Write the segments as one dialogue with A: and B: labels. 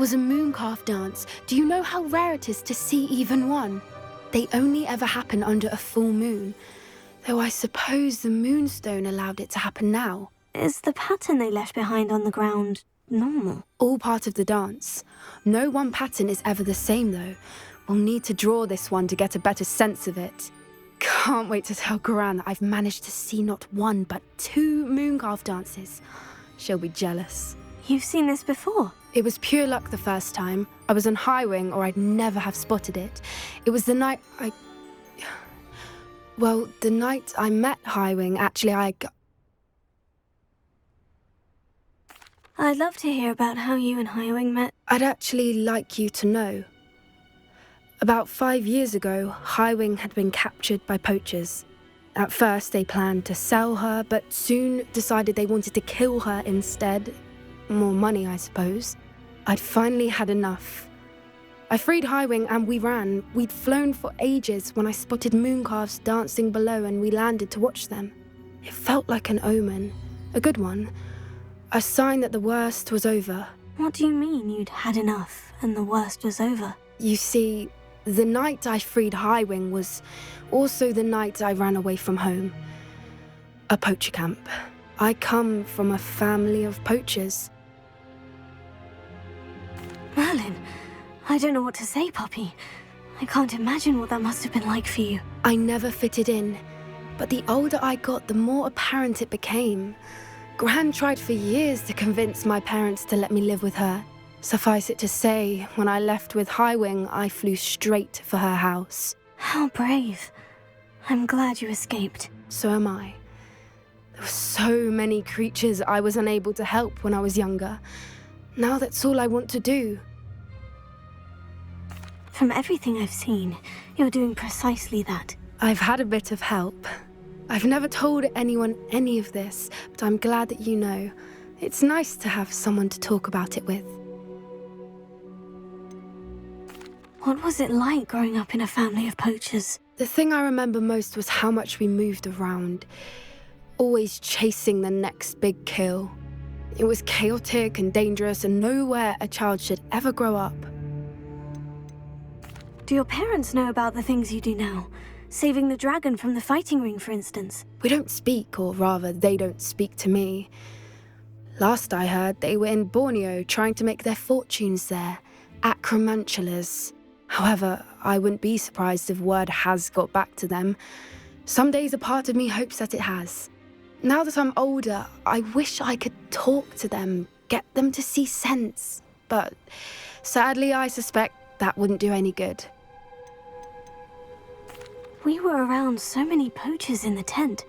A: was a mooncalf dance. Do you know how rare it is to see even one? They only ever happen under a full moon. Though I suppose the moonstone allowed it to happen now.
B: Is the pattern they left behind on the ground normal?
A: All part of the dance. No one pattern is ever the same, though. We'll need to draw this one to get a better sense of it. Can't wait to tell Gran that I've managed to see not one, but 2 mooncalf dances. She'll be jealous.
B: You've seen this before?
A: It was pure luck the first time. I was on High Wing, or I'd never have spotted it. It was the night the night I met High Wing, actually,
B: I'd love to hear about how you and High Wing met.
A: I'd actually like you to know. About 5 years ago, High Wing had been captured by poachers. At first, they planned to sell her, but soon decided they wanted to kill her instead. More money, I suppose. I'd finally had enough. I freed High Wing and we ran. We'd flown for ages when I spotted mooncalves dancing below and we landed to watch them. It felt like an omen, a good one, a sign that the worst was over.
B: What do you mean you'd had enough and the worst was over?
A: You see, the night I freed High Wing was also the night I ran away from home. A poacher camp. I come from a family of poachers.
B: Merlin, I don't know what to say, Poppy. I can't imagine what that must have been like for you.
A: I never fitted in, but the older I got, the more apparent it became. Gran tried for years to convince my parents to let me live with her. Suffice it to say, when I left with High Wing, I flew straight for her house.
B: How brave. I'm glad you escaped.
A: So am I. There were so many creatures I was unable to help when I was younger. Now that's all I want to do.
B: From everything I've seen, you're doing precisely that.
A: I've had a bit of help. I've never told anyone any of this, but I'm glad that you know. It's nice to have someone to talk about it with.
B: What was it like growing up in a family of poachers?
A: The thing I remember most was how much we moved around, always chasing the next big kill. It was chaotic and dangerous and nowhere a child should ever grow up.
B: Do your parents know about the things you do now? Saving the dragon from the fighting ring, for instance?
A: We don't speak, or rather, they don't speak to me. Last I heard, they were in Borneo trying to make their fortunes there, acromantulas. However, I wouldn't be surprised if word has got back to them. Some days a part of me hopes that it has. Now that I'm older, I wish I could talk to them, get them to see sense. But sadly, I suspect that wouldn't do any good.
B: We were around so many poachers in the tent.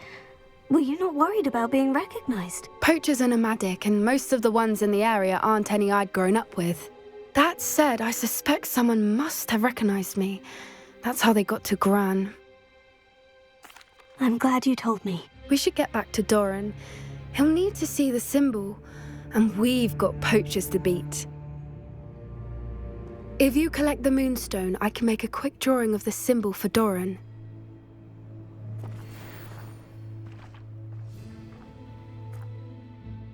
B: Were you not worried about being recognized?
A: Poachers are nomadic, and most of the ones in the area aren't any I'd grown up with. That said, I suspect someone must have recognized me. That's how they got to Gran.
B: I'm glad you told me.
A: We should get back to Doran. He'll need to see the symbol, and we've got poachers to beat. If you collect the moonstone, I can make a quick drawing of the symbol for Doran.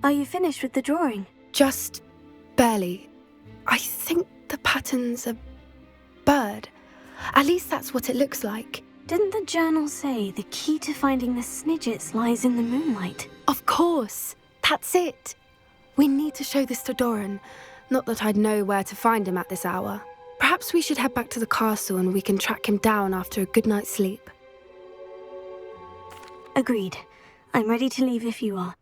B: Are you finished with the drawing?
A: Just barely. I think the pattern's a bird. At least that's what it looks like.
B: Didn't the journal say the key to finding the Snidgets lies in the moonlight?
A: Of course. That's it. We need to show this to Doran. Not that I'd know where to find him at this hour. Perhaps we should head back to the castle and we can track him down after a good night's sleep.
B: Agreed. I'm ready to leave if you are.